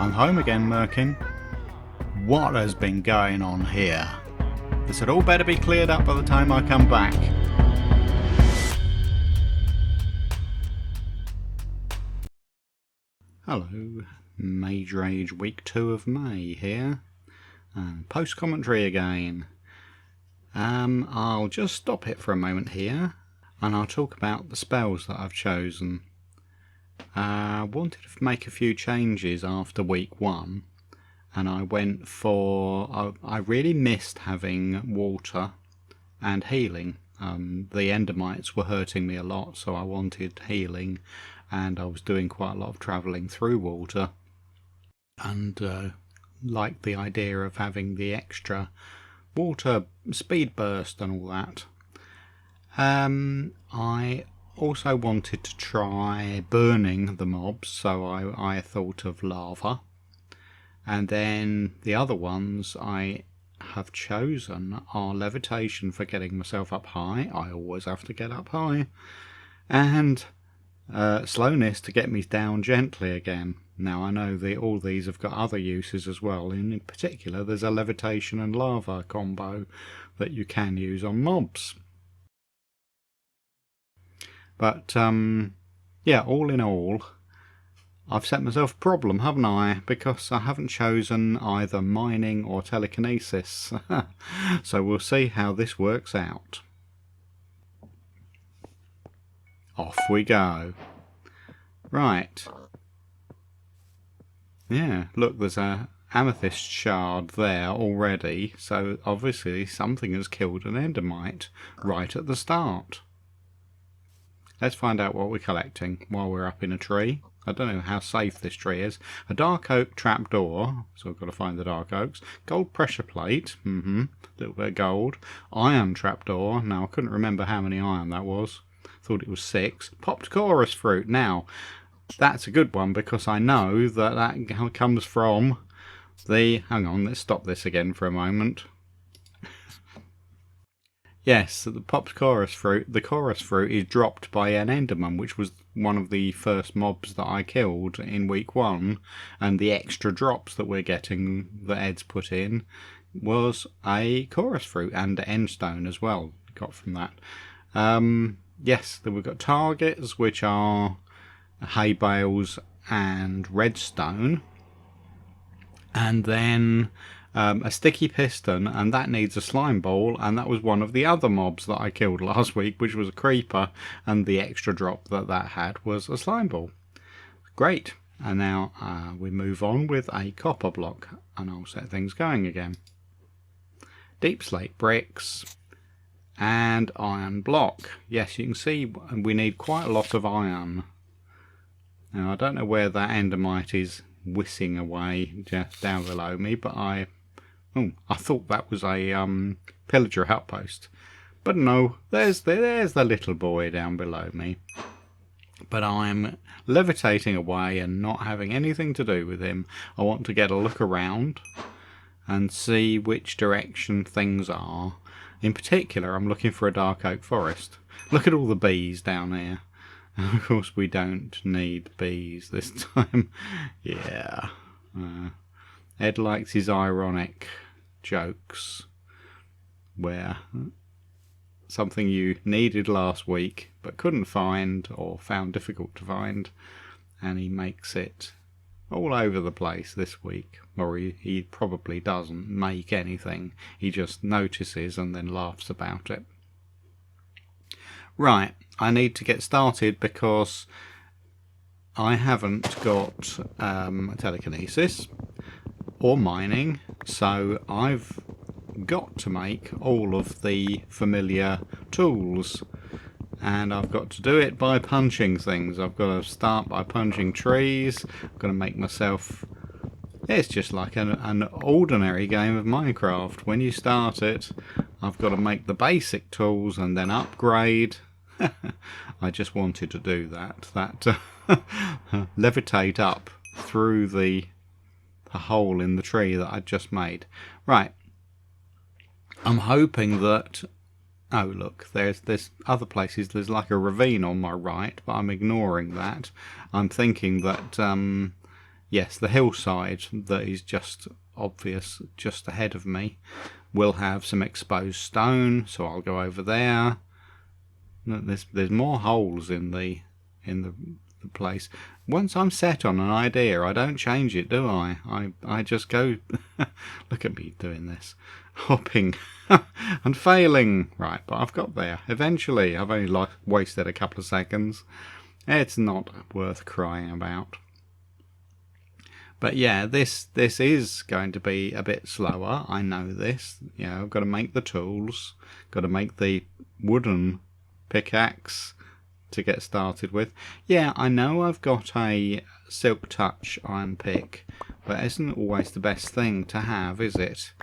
I'm home again, Merkin. What has been going on here? This had all better be cleared up by the time I come back. Hello, Mage Rage week 2 of May here. Post commentary again. I'll just stop it for a moment here and I'll talk about the spells that I've chosen. I wanted to make a few changes after week 1 and I went for... I really missed having water and healing. The endermites were hurting me a lot, so I wanted healing, and I was doing quite a lot of travelling through water and liked the idea of having the extra water speed burst and all that. I also wanted to try burning the mobs, so I thought of lava. And then the other ones I have chosen are levitation for getting myself up high. I always have to get up high. And slowness to get me down gently again. Now I know all these have got other uses as well. In particular, there's a levitation and lava combo that you can use on mobs. But yeah, all in all, I've set myself a problem, haven't I? Because I haven't chosen either mining or telekinesis. So we'll see how this works out. Off we go. Right. Yeah, look, there's a amethyst shard there already. So obviously something has killed an endermite right at the start. Let's find out what we're collecting while we're up in a tree. I don't know how safe this tree is. A dark oak trapdoor, so I've got to find the dark oaks. Gold pressure plate, a little bit of gold. Iron trapdoor, now I couldn't remember how many iron that was. Thought it was 6. Popped chorus fruit, now that's a good one because I know that comes from the... Hang on, let's stop this again for a moment. Yes, the popped chorus fruit. The chorus fruit is dropped by an enderman, which was one of the first mobs that I killed in week 1, and the extra drops that we're getting that Ed's put in was a chorus fruit and endstone as well. Got from that. Yes, then we've got targets, which are hay bales and redstone, and then a sticky piston, and that needs a slime ball, and that was one of the other mobs that I killed last week, which was a creeper, and the extra drop that had was a slime ball. Great. And now we move on with a copper block, and I'll set things going again. Deep slate bricks and iron block. Yes, you can see we need quite a lot of iron. Now I don't know where that endermite is whizzing away just down below me, but I thought that was a pillager outpost, but no, there's the little boy down below me. But I'm levitating away and not having anything to do with him. I want to get a look around and see which direction things are. In particular, I'm looking for a dark oak forest. Look at all the bees down here. Of course, we don't need bees this time. Yeah. Ed likes his ironic jokes where something you needed last week but couldn't find or found difficult to find, and he makes it all over the place this week. Or he probably doesn't make anything. He just notices and then laughs about it. Right, I need to get started because I haven't got telekinesis or mining, so I've got to make all of the familiar tools, and I've got to do it by punching things. I've got to start by punching trees. I've got to make myself... It's just like an ordinary game of Minecraft. When you start it, I've got to make the basic tools and then upgrade. I just wanted to do that levitate up through the hole in the tree that I'd just made. Right, I'm hoping that... Oh look, there's other places. There's like a ravine on my right, but I'm ignoring that. I'm thinking that yes, the hillside that is just obvious just ahead of me will have some exposed stone, so I'll go over there. There's more holes in the place. Once I'm set on an idea, I don't change it, do I? I just go. Look at me doing this, hopping and failing. Right, but I've got there eventually. I've only wasted a couple of seconds. It's not worth crying about. But yeah, this is going to be a bit slower. I know this. You know, I've got to make the tools, got to make the wooden pickaxe to get started with. Yeah, I know I've got a Silk Touch iron pick, but it isn't always the best thing to have, is it?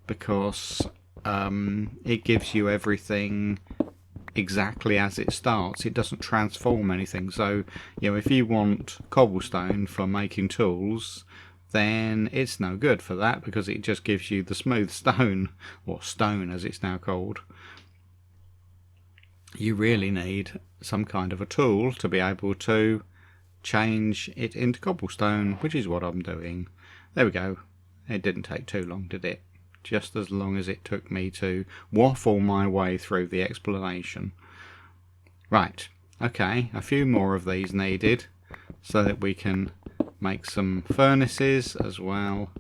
Because it gives you everything exactly as it starts. It doesn't transform anything. So, you know, if you want cobblestone for making tools, then it's no good for that, because it just gives you the smooth stone, or stone as it's now called. You really need some kind of a tool to be able to change it into cobblestone, which is what I'm doing. There we go. It didn't take too long, did it? Just as long as it took me to waffle my way through the explanation. Right, okay, a few more of these needed so that we can make some furnaces as well,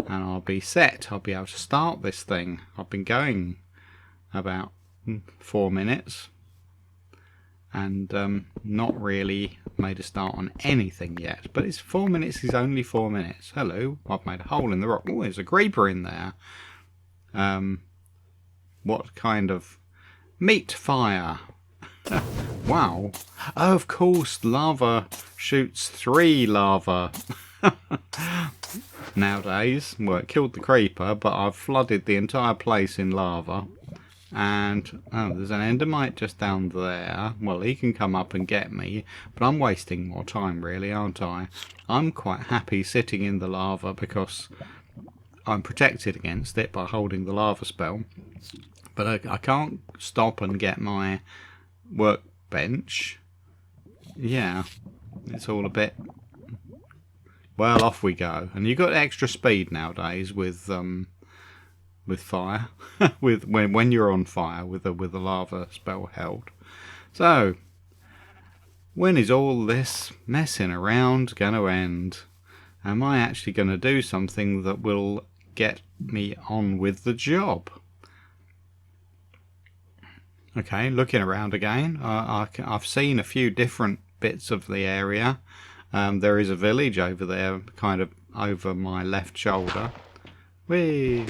and I'll be set. I'll be able to start this thing. I've been going about 4 minutes and not really made a start on anything yet, but it's 4 minutes is only 4 minutes. Hello, I've made a hole in the rock. Oh, there's a creeper in there. What kind of meat fire? Wow. Oh, of course, lava shoots 3 lava. Nowadays, well, it killed the creeper, but I've flooded the entire place in lava. And oh, there's an endermite just down there. Well, he can come up and get me, but I'm wasting more time, really, aren't I? I'm quite happy sitting in the lava because I'm protected against it by holding the lava spell. But I can't stop and get my workbench. Yeah, it's all a bit. Well, off we go. And you've got extra speed nowadays with fire, with when you're on fire with a lava spell held. So, when is all this messing around going to end? Am I actually going to do something that will get me on with the job? Okay, looking around again, I've seen a few different bits of the area. There is a village over there, kind of over my left shoulder. Whee!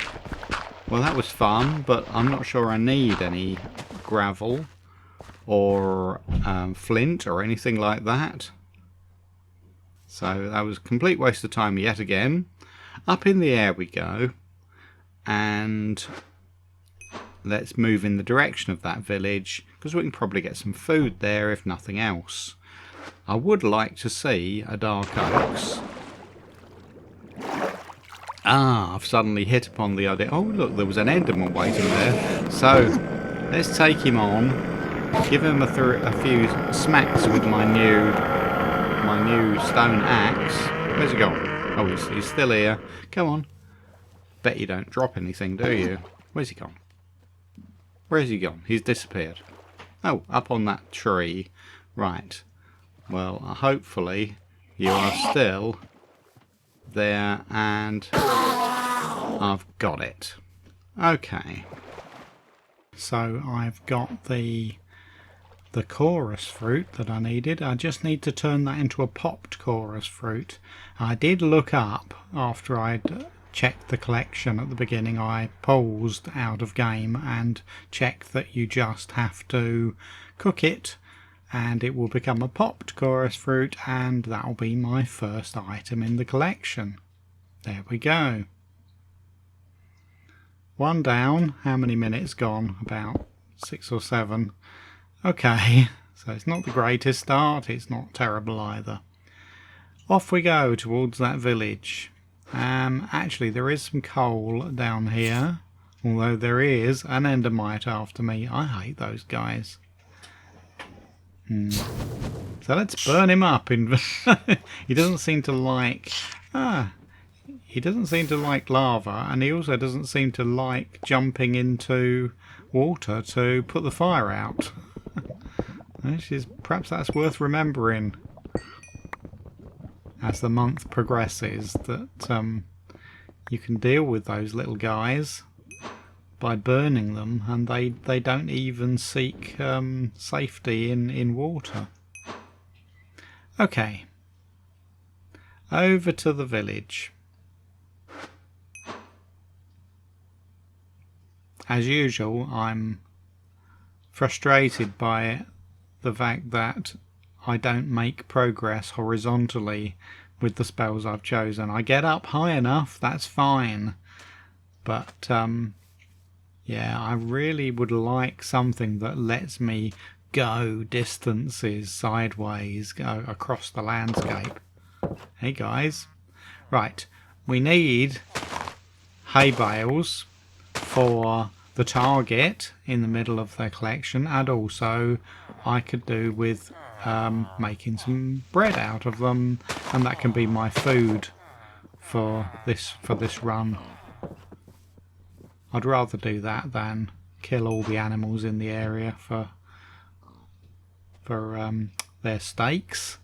Well, that was fun, but I'm not sure I need any gravel or flint or anything like that. So that was a complete waste of time yet again. Up in the air we go, and let's move in the direction of that village, because we can probably get some food there if nothing else. I would like to see a dark oaks. Ah, I've suddenly hit upon the idea. Oh, look, there was an enderman waiting there. So, let's take him on, give him a few smacks with my new stone axe. Where's he gone? Oh, he's still here. Come on. Bet you don't drop anything, do you? Where's he gone? Where's he gone? He's disappeared. Oh, up on that tree. Right. Well, hopefully you are still there, and I've got it. Okay. So I've got the chorus fruit that I needed. I just need to turn that into a popped chorus fruit. I did look up after I'd checked the collection at the beginning. I paused out of game and checked that you just have to cook it and it will become a popped chorus fruit, and that'll be my first item in the collection. There we go. 1 down. How many minutes gone? About 6 or 7. Okay, so it's not the greatest start, it's not terrible either. Off we go towards that village. Actually, there is some coal down here, although there is an endermite after me. I hate those guys. So let's burn him up. He doesn't seem to like... he doesn't seem to like lava, and he also doesn't seem to like jumping into water to put the fire out. Perhaps that's worth remembering as the month progresses, that you can deal with those little guys by burning them, and they don't even seek safety in water. Okay, over to the village. As usual, I'm frustrated by the fact that I don't make progress horizontally with the spells I've chosen. I get up high enough, that's fine, but yeah, I really would like something that lets me go distances sideways, go across the landscape. Hey guys, right, we need hay bales for the target in the middle of their collection, and also I could do with making some bread out of them, and that can be my food for this run. I'd rather do that than kill all the animals in the area for their steaks.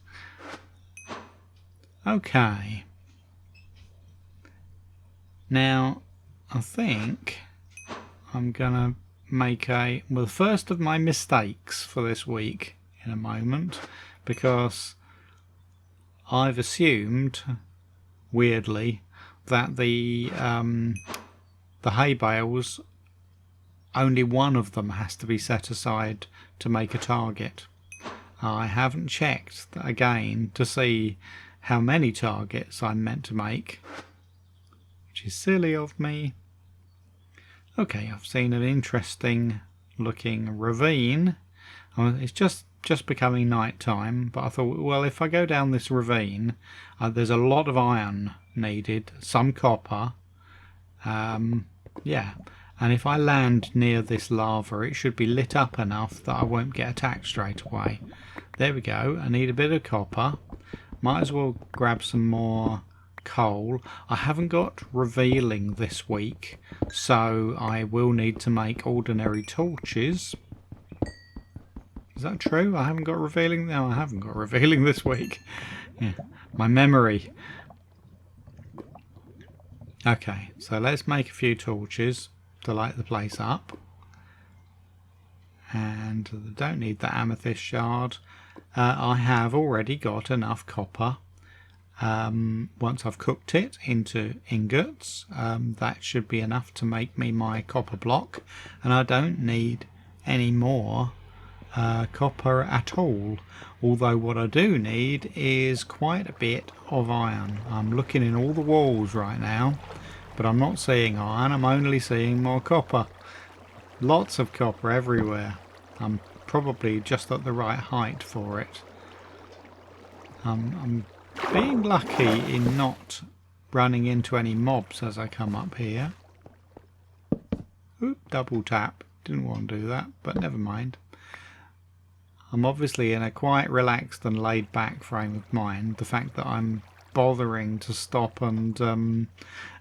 Okay. Now, I think I'm gonna make the first of my mistakes for this week in a moment, because I've assumed, weirdly, that the hay bales, only one of them has to be set aside to make a target. I haven't checked again to see how many targets I'm meant to make, which is silly of me. Okay, I've seen an interesting looking ravine. It's just becoming night time, but I thought, well, if I go down this ravine, there's a lot of iron needed, some copper, yeah, and if I land near this lava, it should be lit up enough that I won't get attacked straight away. There we go. I need a bit of copper. Might as well grab some more coal. I haven't got revealing this week, so I will need to make ordinary torches. Is that true? I haven't got revealing? No, I haven't got revealing this week. Yeah, my memory. Okay, so let's make a few torches to light the place up. And I don't need the amethyst shard. I have already got enough copper. Once I've cooked it into ingots, that should be enough to make me my copper block. And I don't need any more copper at all. Although what I do need is quite a bit of iron. I'm looking in all the walls right now, but I'm not seeing iron, I'm only seeing more copper. Lots of copper everywhere. I'm probably just at the right height for it. I'm being lucky in not running into any mobs as I come up here. Oop, double tap. Didn't want to do that, but never mind. I'm obviously in a quite relaxed and laid back frame of mind. The fact that I'm bothering to stop and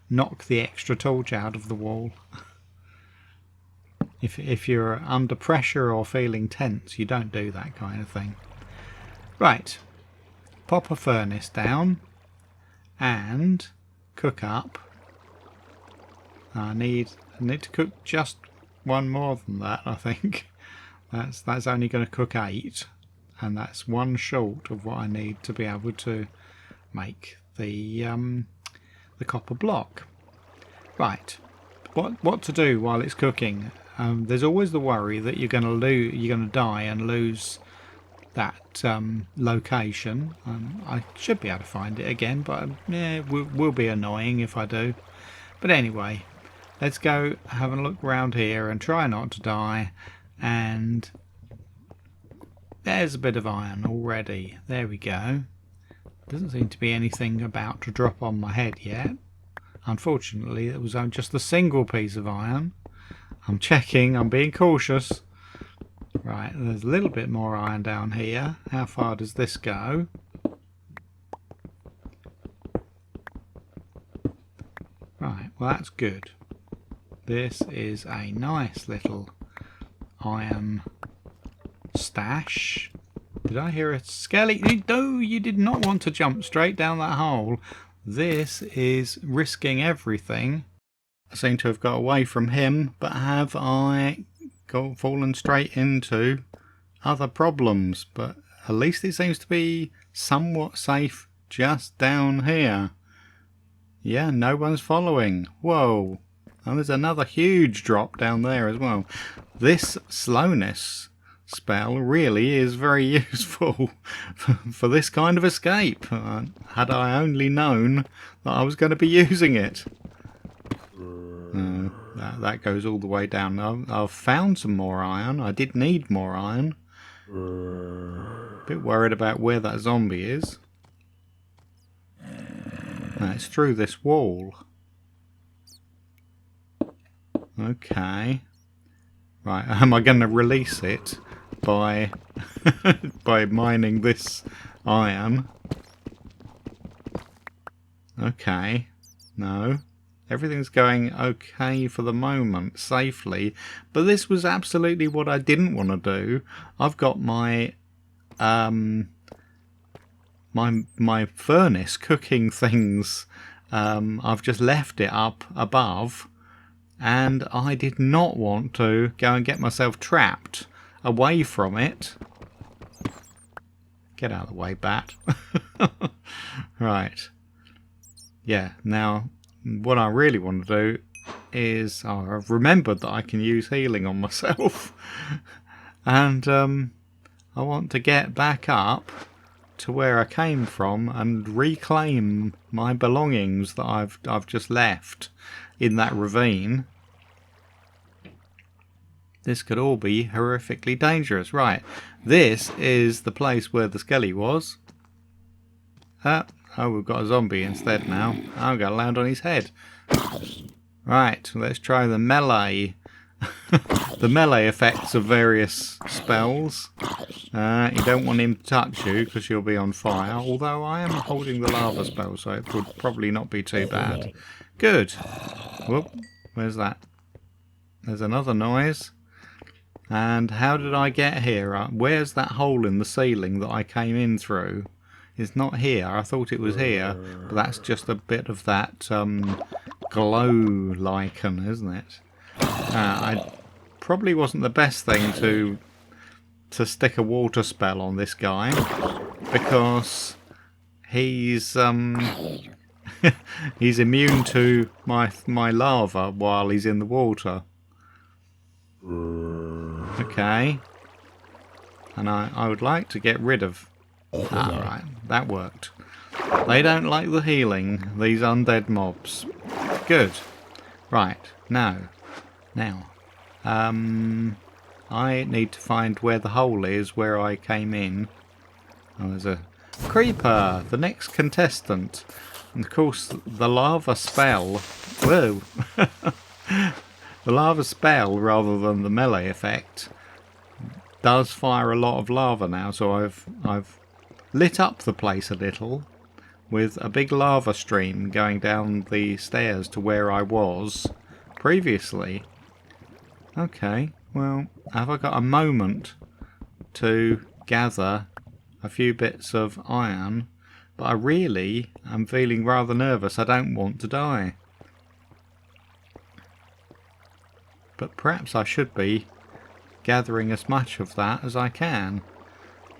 knock the extra torch out of the wall. If you're under pressure or feeling tense, you don't do that kind of thing. Right, pop a furnace down and cook up. I need to cook just one more than that, I think. That's only going to cook 8, and that's one short of what I need to be able to make the copper block. Right, what to do while it's cooking? There's always the worry that you're going to die and lose that location. I should be able to find it again, but yeah, it will be annoying if I do. But anyway, let's go have a look around here and try not to die. And there's a bit of iron already. There we go. Doesn't seem to be anything about to drop on my head yet. Unfortunately, it was just a single piece of iron. I'm checking, I'm being cautious. Right, there's a little bit more iron down here. How far does this go? Right, well that's good. This is a nice little iron stash. Did I hear a skelly? No, you did not want to jump straight down that hole. This is risking everything. I seem to have got away from him, but have I fallen straight into other problems? But at least it seems to be somewhat safe just down here. Yeah, no one's following. Whoa. And there's another huge drop down there as well. This slowness spell really is very useful for this kind of escape. Had I only known that I was going to be using it. That goes all the way down. I've found some more iron. I did need more iron. A bit worried about where that zombie is. It's through this wall. Okay. Right, am I going to release it by by mining this iron? Okay. No. Everything's going okay for the moment, safely. But this was absolutely what I didn't want to do. I've got my my furnace cooking things. I've just left it up above, and I did not want to go and get myself trapped away from it. Get out of the way, bat. Right. Yeah, now what I really want to do is, I've remembered that I can use healing on myself. And I want to get back up to where I came from and reclaim my belongings that I've just left in that ravine. This could all be horrifically dangerous. Right, this is the place where the skelly was. Oh, we've got a zombie instead now. I'm going to land on his head. Right, let's try the melee. The melee effects of various spells. You don't want him to touch you because you'll be on fire. Although I am holding the lava spell, so it would probably not be too bad. Good. Whoop, where's that? There's another noise. And how did I get here? Where's that hole in the ceiling that I came in through? It's not here. I thought it was here, but that's just a bit of that glow lichen, isn't it? I probably wasn't the best thing to stick a water spell on this guy, because he's he's immune to my lava while he's in the water. Okay, and I would like to get rid of. Right, that worked. They don't like the healing, these undead mobs. Good. Right, now, I need to find where the hole is, where I came in. Oh, there's a creeper, the next contestant. And of course, the lava spell. Whoa! The lava spell, rather than the melee effect, does fire a lot of lava now. So I've lit up the place a little with a big lava stream going down the stairs to where I was previously. Okay, well, have I got a moment to gather a few bits of iron? But I really am feeling rather nervous. I don't want to die. But perhaps I should be gathering as much of that as I can,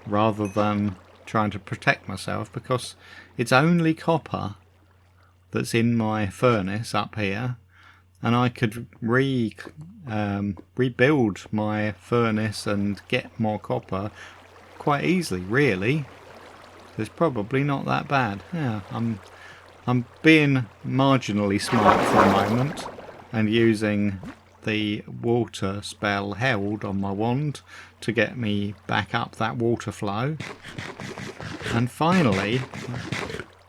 rather than trying to protect myself, because it's only copper that's in my furnace up here, and I could rebuild my furnace and get more copper quite easily, really. It's probably not that bad. Yeah, I'm being marginally smart for a moment and using the water spell held on my wand to get me back up that water flow. And finally,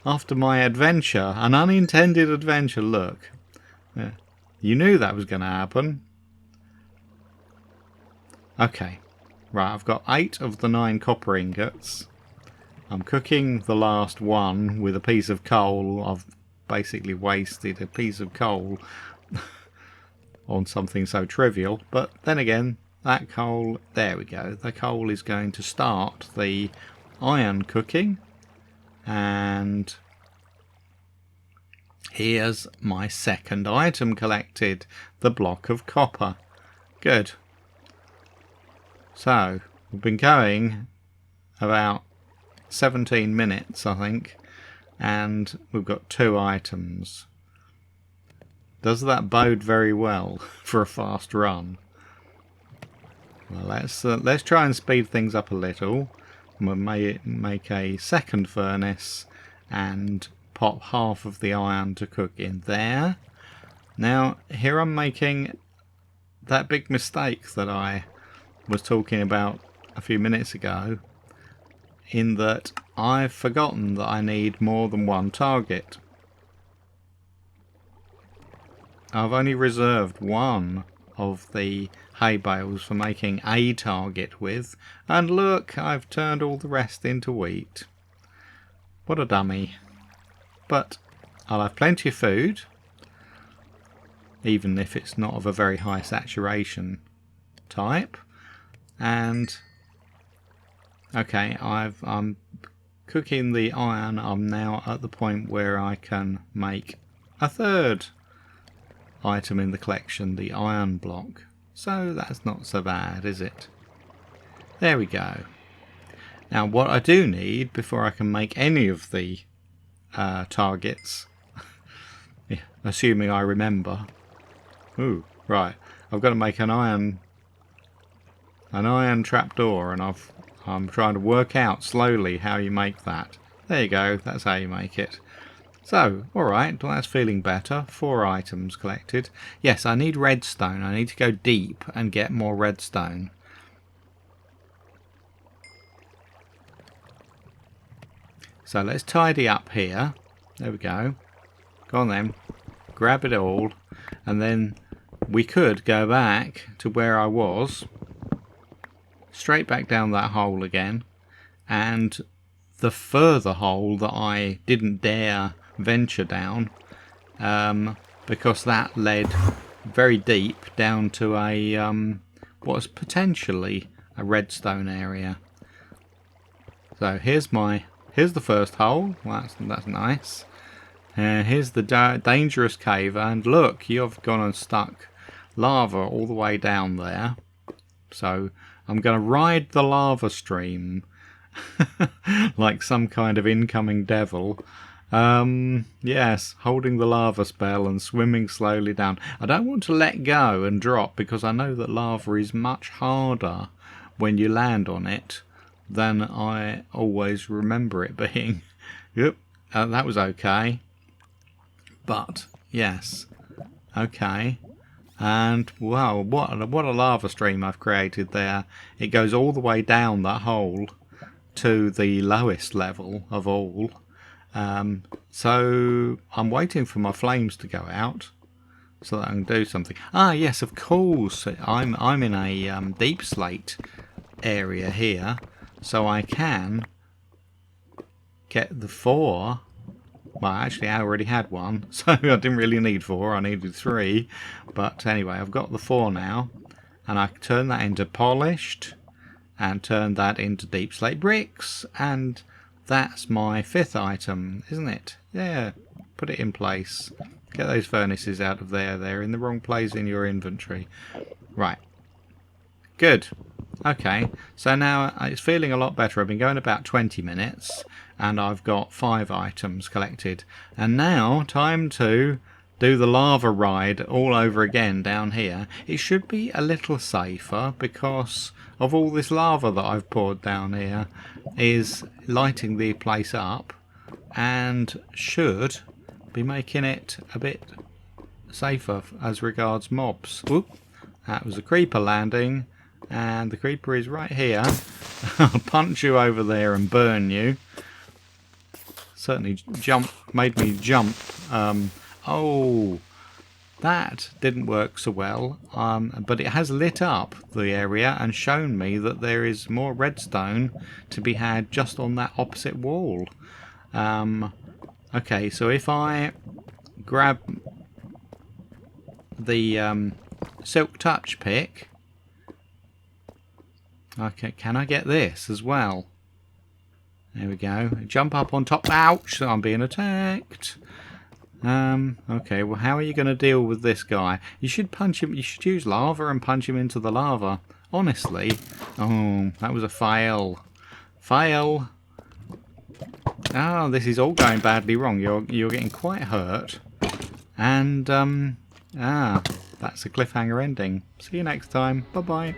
after my adventure, an unintended adventure, look. Yeah, you knew that was going to happen. Okay, Right, I've got 8 of the 9 copper ingots. I'm cooking the last one with a piece of coal. I've basically wasted a piece of coal on something so trivial. But then again, that coal, there we go. The coal is going to start the iron cooking. And here's my second item collected, the block of copper. Good. So, we've been going about 17 minutes, I think, and we've got 2 items. Does that bode very well for a fast run? Well, let's try and speed things up a little. We'll make a second furnace and pop half of the iron to cook in there. Now, here I'm making that big mistake that I was talking about a few minutes ago, in that I've forgotten that I need more than one target. I've only reserved one of the hay bales for making a target with, and look, I've turned all the rest into wheat. What a dummy. But I'll have plenty of food, even if it's not of a very high saturation type. And okay, I'm cooking the iron. I'm now at the point where I can make a third item in the collection, the iron block. So that's not so bad, is it? There we go. Now what I do need before I can make any of the targets, yeah, assuming I remember. Ooh, right. I've got to make an iron trapdoor, and I'm trying to work out slowly how you make that. There you go, that's how you make it. So, alright, well, that's feeling better. 4 items collected. Yes, I need redstone. I need to go deep and get more redstone. So let's tidy up here. There we go. Go on then. Grab it all. And then we could go back to where I was. Straight back down that hole again. And the further hole that I didn't dare venture down, because that led very deep down to a what's potentially a redstone area. So here's the first hole. Well, that's nice. Here's the dangerous cave, and look, you've gone and stuck lava all the way down there. So I'm going to ride the lava stream like some kind of incoming devil. Yes, holding the lava spell and swimming slowly down. I don't want to let go and drop, because I know that lava is much harder when you land on it than I always remember it being. Yep, that was okay. But, yes, okay. And, wow, what a lava stream I've created there. It goes all the way down that hole to the lowest level of all. So I'm waiting for my flames to go out so that I can do something. Ah, yes, of course. I'm in a deep slate area here, so I can get the 4. Well, actually, I already had 1, so I didn't really need 4. I needed 3. But anyway, I've got the 4 now, and I can turn that into polished and turn that into deep slate bricks, and that's my 5th item, isn't it? Yeah, put it in place. Get those furnaces out of there. They're in the wrong place in your inventory. Right. Good. Okay, so now it's feeling a lot better. I've been going about 20 minutes, and I've got 5 items collected. And now, time to do the lava ride all over again down here. It should be a little safer, because of all this lava that I've poured down here is lighting the place up, and should be making it a bit safer as regards mobs. Whoop, that was a creeper landing, and the creeper is right here. I'll punch you over there and burn you. Certainly made me jump. Oh, That didn't work so well, but it has lit up the area and shown me that there is more redstone to be had just on that opposite wall. Okay, so if I grab the Silk Touch pick, okay, can I get this as well? There we go. Jump up on top. Ouch! I'm being attacked. Okay, well, how are you going to deal with this guy? You should punch him. You should use lava and punch him into the lava. Honestly. Oh, that was a fail. Fail. Oh, this is all going badly wrong. You're getting quite hurt. And, that's a cliffhanger ending. See you next time. Bye-bye.